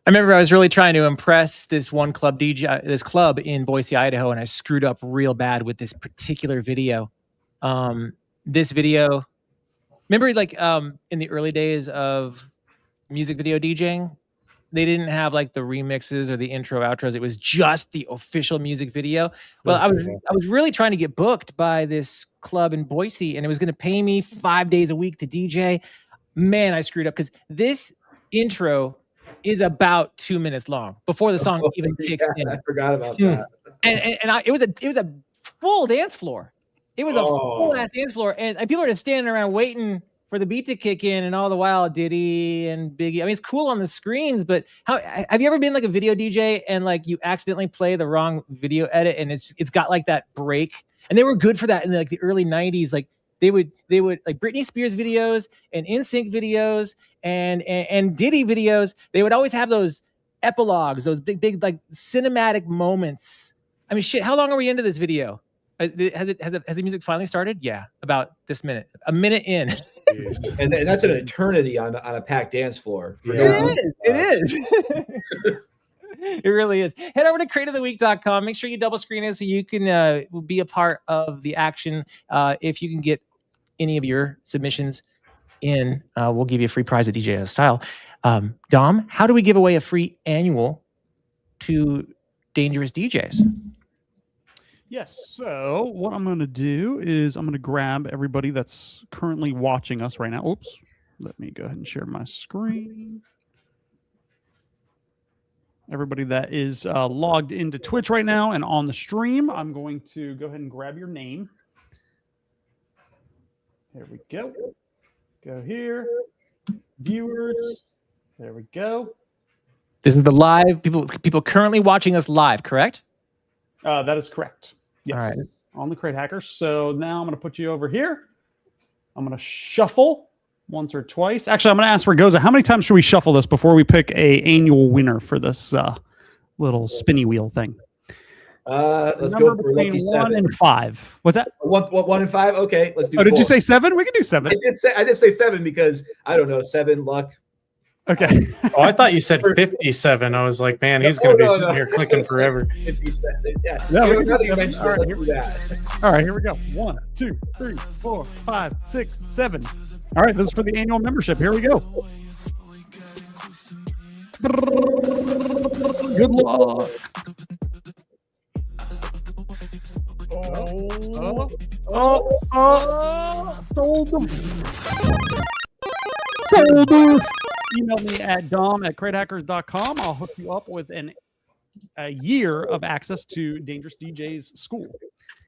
I remember I was really trying to impress this one club DJ, this club in Boise, Idaho, and I screwed up real bad with this particular video. This video, remember, in the early days of music video DJing, they didn't have the remixes or the intro outros. It was just the official music video. Well, I was really trying to get booked by this club in Boise, and it was going to pay me 5 days a week to DJ. Man, I screwed up because this intro is about 2 minutes long before the song even kicks in. I forgot about that. And it was a full dance floor. It was a full ass dance floor, and people are just standing around waiting for the beat to kick in, and all the while Diddy and Biggie. I mean, it's cool on the screens, but have you ever been a video DJ and you accidentally play the wrong video edit and it's got that break? And they were good for that in the early 90s. they would like Britney Spears videos and NSYNC videos and Diddy videos. They would always have those epilogues, those big like cinematic moments. I mean, shit, how long are we into this video? Has the music finally started? Yeah, about this minute, a minute in. And that's an eternity on a packed dance floor. It is. It really is. Head over to crateoftheweek.com. Make sure you double screen it so you can be a part of the action. If you can get any of your submissions in, we'll give you a free prize at DJ Style. Dom, how do we give away a free annual to Dangerous DJs? Yes. So what I'm going to do is I'm going to grab everybody that's currently watching us right now. Oops. Let me go ahead and share my screen. Everybody that is logged into Twitch right now and on the stream, I'm going to go ahead and grab your name. There we go. Go here. Viewers. There we go. This is the live people currently watching us live, correct? That is correct. Yes. All right. On the Crate Hackers. So now I'm going to put you over here. I'm going to shuffle once or twice. Actually, I'm going to ask Ragoza, how many times should we shuffle this before we pick a annual winner for this little spinny wheel thing? Let's go for lucky 1 and 5. What's that? 1 and 5. Okay, let's do. Oh, 4. did you say 7? We can do 7. I did say 7 because I don't know, 7 luck. Okay. Oh, I thought you said 57. I was like, man, he's going to be sitting here clicking forever. 57. Yeah. No, You we know, can do let's 7. All right, do that. All right, here we go. 1, 2, 3, 4, 5, 6, 7. All right, this is for the annual membership. Here we go. Good luck. Sold them. Email me at dom@cratehackers.com. I'll hook you up with a year of access to Dangerous DJ's school.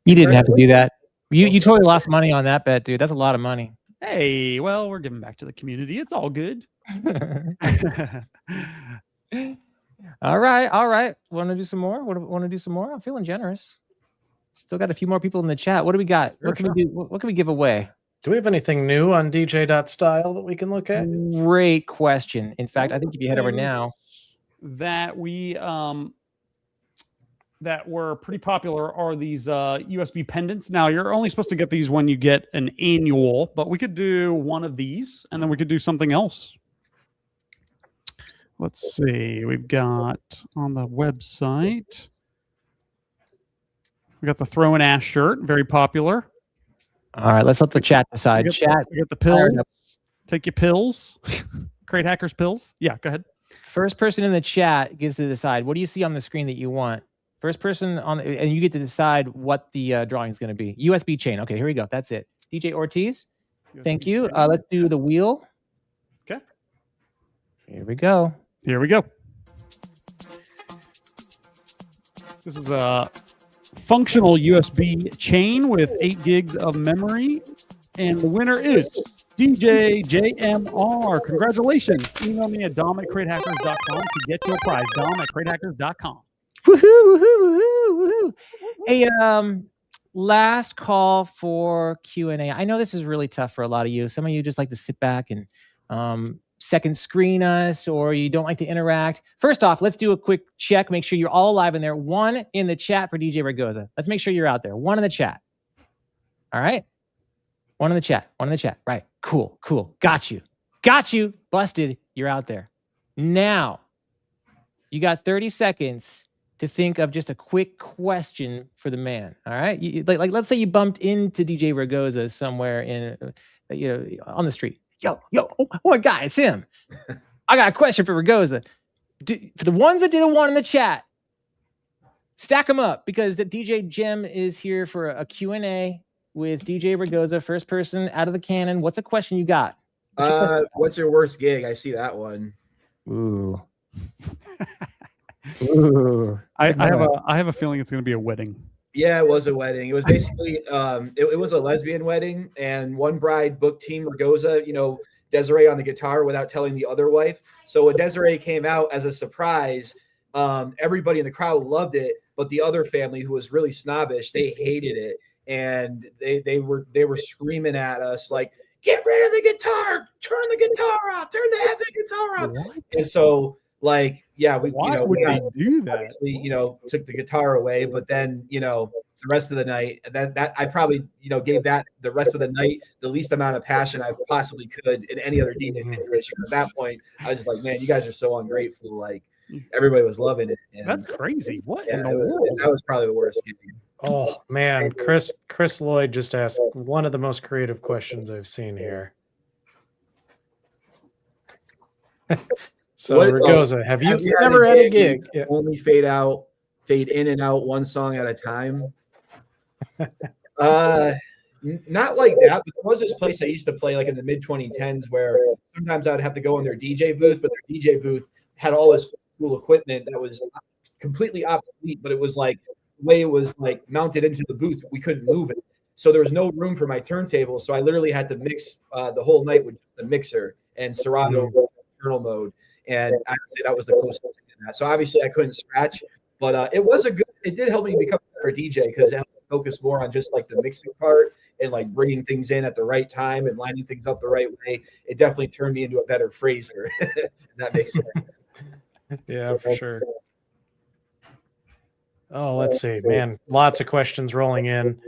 You didn't have to do that. You totally lost money on that bet, dude. That's a lot of money. Hey, well, we're giving back to the community. It's all good. All right. Want to do some more? Want to do some more? I'm feeling generous. Still got a few more people in the chat. What do we got? Sure, what can we do? What can we give away? Do we have anything new on DJ.style that we can look at? Great question. In fact, I think if you head over now, that we that were pretty popular are these USB pendants. Now, you're only supposed to get these when you get an annual, but we could do one of these, and then we could do something else. Let's see. We've got on the website, we got the Throw an Ass shirt, very popular. all right, let's let the chat decide. Chat. We got the pills. Take your pills. Crate Hackers pills. Yeah, go ahead. First person in the chat gets to decide. What do you see on the screen that you want? First person on, and you get to decide what the drawing is going to be. USB chain. Okay, here we go. That's it. DJ Ortiz, thank you. Let's do the wheel. Okay. Here we go. Here we go. This is a functional USB chain with 8 gigs of memory. And the winner is DJ JMR. Congratulations. Email me at dom@cratehackers.com to get your prize. dom@cratehackers.com. Woohoo, woohoo, woohoo, woohoo. Hey, last call for Q&A. I know this is really tough for a lot of you. Some of you just like to sit back and second screen us, or you don't like to interact. First off, let's do a quick check. Make sure you're all alive in there. 1 in the chat for DJ Ragoza. Let's make sure you're out there. 1 in the chat. All right. 1 in the chat. 1 in the chat. Right. Cool. Got you. Busted. You're out there. Now, you got 30 seconds to think of just a quick question for the man. All right. Like let's say you bumped into DJ Ragoza somewhere in, on the street. Yo, oh my God, it's him. I got a question for Ragoza. For the ones that didn't want in the chat, stack them up because the DJ Gem is here for a Q&A with DJ Ragoza, first person out of the cannon. What's a question you got? What's your worst gig? I see that one. Ooh. Ooh. I have a feeling it's going to be a wedding. Yeah, it was a wedding. It was basically it was a lesbian wedding, and one bride booked Team Ragoza, Desiree on the guitar without telling the other wife. So when Desiree came out as a surprise, everybody in the crowd loved it, but the other family, who was really snobbish, they hated it. and they were screaming at us like, "Get rid of the guitar! Turn the guitar off! Turn the effing guitar off!" What? And so, like, yeah, Why would they do that? obviously, took the guitar away, but then, the rest of the night, that I probably, gave that the rest of the night the least amount of passion I possibly could in any other DJ situation. At that point, I was just like, man, you guys are so ungrateful. Like, everybody was loving it. And That's crazy. What yeah, in the world? that was probably the worst game. Oh man, Chris Lloyd just asked one of the most creative questions I've seen here. So Ragoza, have you ever had a gig? Yeah. Only fade in and out one song at a time? Not like that, but there was this place I used to play like in the mid 2010s where sometimes I'd have to go in their DJ booth, but their DJ booth had all this cool equipment that was completely obsolete, but it was like the way it was like mounted into the booth, we couldn't move it. So there was no room for my turntable. So I literally had to mix the whole night with the mixer and Serato internal mode. And I would say that was the closest to that. So obviously I couldn't scratch, but it did help me become a better DJ because it helped me focus more on just like the mixing part and like bringing things in at the right time and lining things up the right way. It definitely turned me into a better phraser. If that makes sense. Yeah, for sure. Oh, let's see, man. Lots of questions rolling in.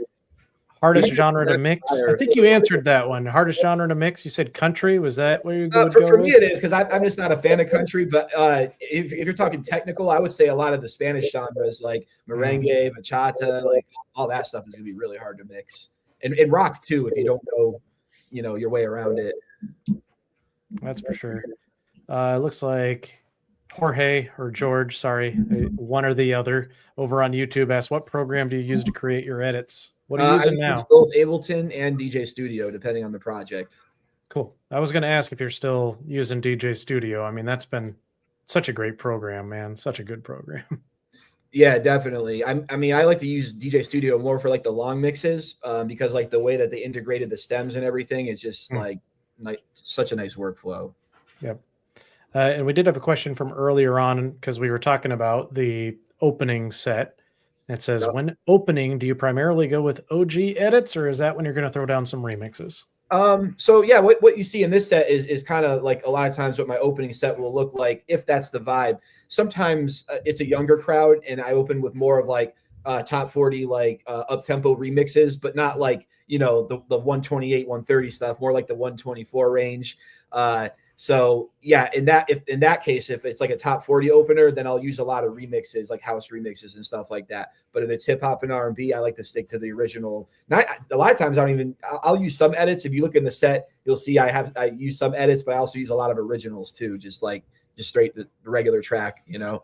Hardest genre to mix? I think you answered that one. Hardest genre to mix? You said country. Was that where you would go? For me, it is because I'm just not a fan of country. But if you're talking technical, I would say a lot of the Spanish genres like merengue, bachata, like all that stuff is going to be really hard to mix. And rock too, if you don't know, your way around it. That's for sure. It looks like Jorge or George, sorry, one or the other, over on YouTube asked, "What program do you use to create your edits?" What are you using now? Both Ableton and DJ Studio, depending on the project. Cool. I was going to ask if you're still using DJ Studio. I mean, that's been such a great program, man. Such a good program. Yeah, definitely. I like to use DJ Studio more for like the long mixes because like the way that they integrated the stems and everything is just like such a nice workflow. Yep. And we did have a question from earlier on because we were talking about the opening set. It says, when opening, do you primarily go with OG edits, or is that when you're going to throw down some remixes? So yeah, what you see in this set is kind of like a lot of times what my opening set will look like if that's the vibe. Sometimes it's a younger crowd, and I open with more of like top 40 like up tempo remixes, but not like the 128, 130 stuff, more like the 124 range. So yeah, in that case, if it's like a top 40 opener, then I'll use a lot of remixes, like house remixes and stuff like that. But if it's hip hop and R&B, I like to stick to the original. A lot of times I'll use some edits. If you look in the set, you'll see I use some edits, but I also use a lot of originals too, just straight the regular track, Yeah.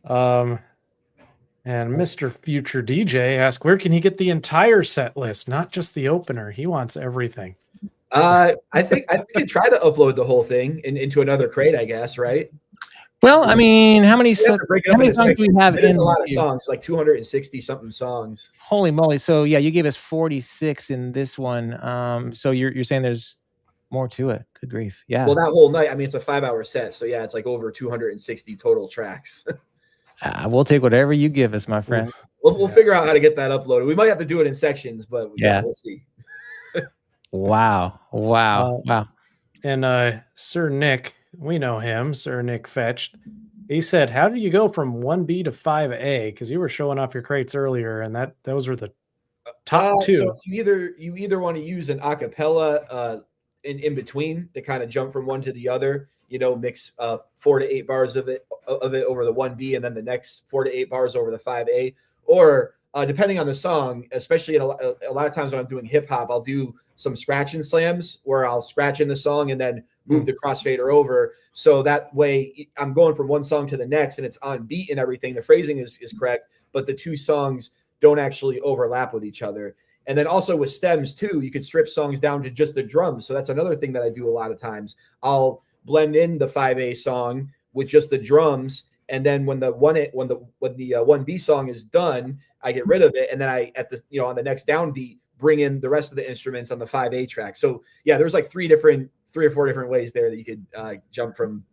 And Mr. Future DJ asked, where can he get the entire set list, not just the opener? He wants everything. I think I could try to upload the whole thing into another crate, I guess, right? Well, I mean, how many songs do we have? There's a lot of songs, like 260 something songs. Holy moly! So yeah, you gave us 46 in this one. So you're saying there's more to it? Good grief! Yeah. Well, that whole night, I mean, it's a 5-hour set, so yeah, it's like over 260 total tracks. We'll take whatever you give us, my friend. We'll figure out how to get that uploaded. We might have to do it in sections, but we'll see. Wow. And Sir Nick, we know him, Sir Nick Fetched. He said, how do you go from 1B to 5A? Because you were showing off your crates earlier, and those were the top two. So you either want to use an acapella in between to kind of jump from one to the other, mix 4 to 8 bars of it over the 1B, and then the next 4 to 8 bars over the 5A, or depending on the song, especially a lot of times when I'm doing hip hop, I'll do some scratch and slams where I'll scratch in the song and then move the crossfader over. So that way I'm going from one song to the next and it's on beat and everything. The phrasing is correct, but the two songs don't actually overlap with each other. And then also with stems too, you could strip songs down to just the drums. So that's another thing that I do a lot of times. I'll blend in the 5A song with just the drums. And then when the 1B song is done, I get rid of it. And then I, on the next downbeat, bring in the rest of the instruments on the 5A track. So yeah, there's like 3 or 4 different ways there that you could jump from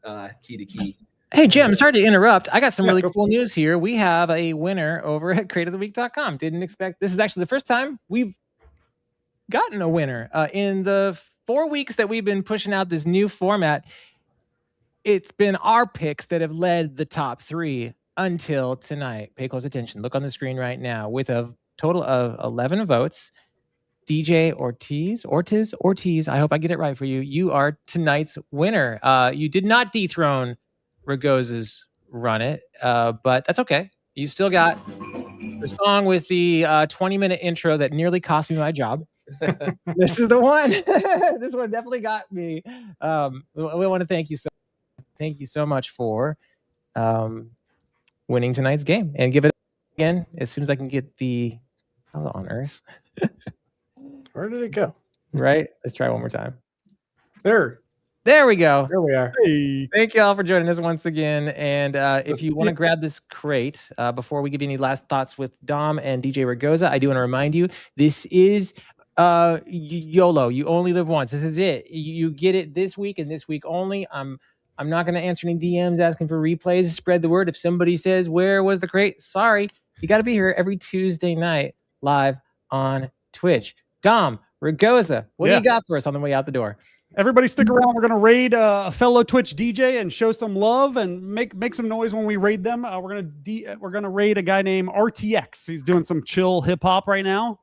key to key. Hey, Jim, sorry to interrupt. I got some really go cool news here. We have a winner over at crateoftheweek.com. Didn't expect this is actually the first time we've gotten a winner in the 4 weeks that we've been pushing out this new format. It's been our picks that have led the top 3 until tonight. Pay close attention. Look on the screen right now. With a total of 11 votes, DJ Ortiz, I hope I get it right for you. You are tonight's winner. You did not dethrone Ragoza's Run It, but that's okay. You still got the song with the 20-minute intro that nearly cost me my job. This is the one. This one definitely got me. We want to thank you so much for winning tonight's game, and give it again as soon as I can get the how on earth. Where did it go? Right? Let's try one more time. There we go. we are. Hey. Thank you all for joining us once again. And if you want to grab this crate, before we give you any last thoughts with Dom and DJ Ragoza, I do want to remind you, this is YOLO. You only live once. This is it. You get it this week and this week only. I'm not going to answer any DMs asking for replays. Spread the word. If somebody says, where was the crate? Sorry. You got to be here every Tuesday night live on Twitch. Dom, Ragoza, what do you got for us on the way out the door? Everybody stick around. We're going to raid a fellow Twitch DJ and show some love and make some noise when we raid them. We're going to raid a guy named RTX. He's doing some chill hip hop right now.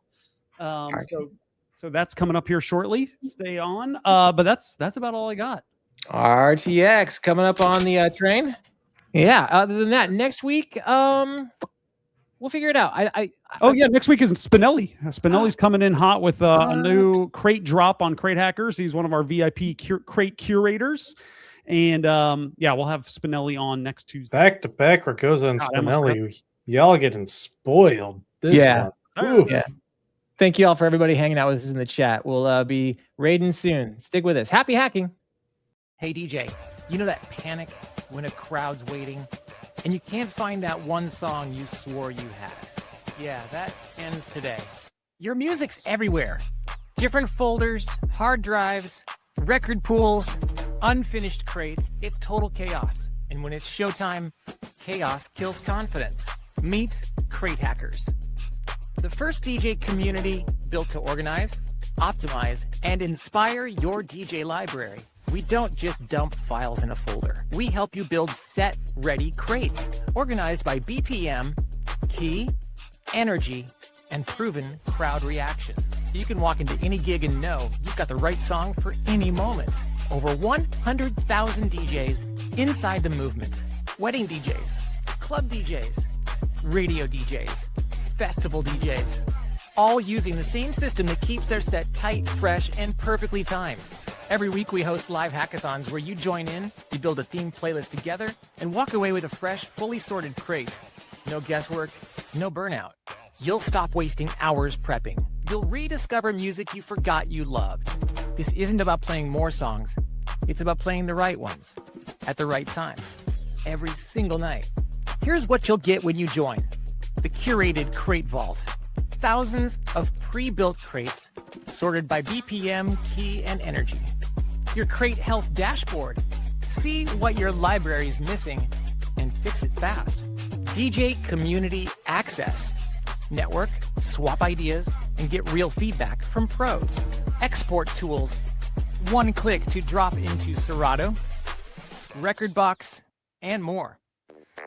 So that's coming up here shortly. Stay on. But that's about all I got. RTX coming up on the train. Yeah. Other than that, next week, we'll figure it out. Next week is Spinelli. Spinelli's coming in hot with a new crate drop on Crate Hackers. He's one of our VIP crate curators. And we'll have Spinelli on next Tuesday. Back to back, Ragoza and Spinelli. Y'all getting spoiled this month. Yeah. Thank you all for everybody hanging out with us in the chat. We'll be raiding soon. Stick with us. Happy hacking. Hey, DJ, you know that panic when a crowd's waiting and you can't find that one song you swore you had? Yeah, that ends today. Your music's everywhere. Different folders, hard drives, record pools, unfinished crates. It's total chaos. And when it's showtime, chaos kills confidence. Meet Crate Hackers, the first DJ community built to organize, optimize, and inspire your DJ library. We don't just dump files in a folder. We help you build set-ready crates, organized by BPM, key, energy, and proven crowd reaction. You can walk into any gig and know you've got the right song for any moment. Over 100,000 DJs inside the movement. Wedding DJs, club DJs, radio DJs, festival DJs, all using the same system that keeps their set tight, fresh, and perfectly timed. Every week we host live hackathons where you join in, you build a themed playlist together, and walk away with a fresh, fully sorted crate. No guesswork, no burnout. You'll stop wasting hours prepping. You'll rediscover music you forgot you loved. This isn't about playing more songs. It's about playing the right ones at the right time, every single night. Here's what you'll get when you join. The curated Crate Vault. Thousands of pre-built crates sorted by BPM, key, and energy. Your crate health dashboard. See what your library is missing and fix it fast. DJ community access. Network, swap ideas, and get real feedback from pros. Export tools. One click to drop into Serato, Rekordbox, and more.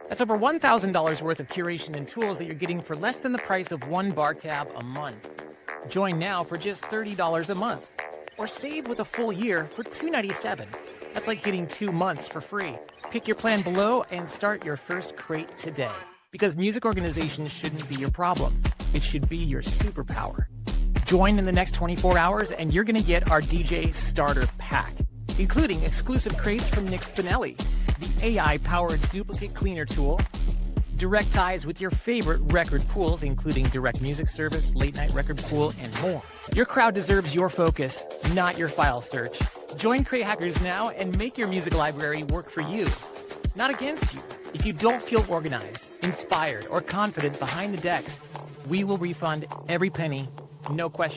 That's over $1,000 worth of curation and tools that you're getting for less than the price of one bar tab a month. Join now for just $30 a month. Or save with a full year for $297. That's like getting 2 months for free. Pick your plan below and start your first crate today. Because music organization shouldn't be your problem. It should be your superpower. Join in the next 24 hours and you're going to get our DJ Starter Pack, including exclusive crates from Nick Spinelli, the AI-powered duplicate cleaner tool, direct ties with your favorite record pools, including Direct Music Service, Late Night Record Pool, and more. Your crowd deserves your focus, not your file search. Join Crate Hackers now and make your music library work for you, not against you. If you don't feel organized, inspired, or confident behind the decks, we will refund every penny, no questions.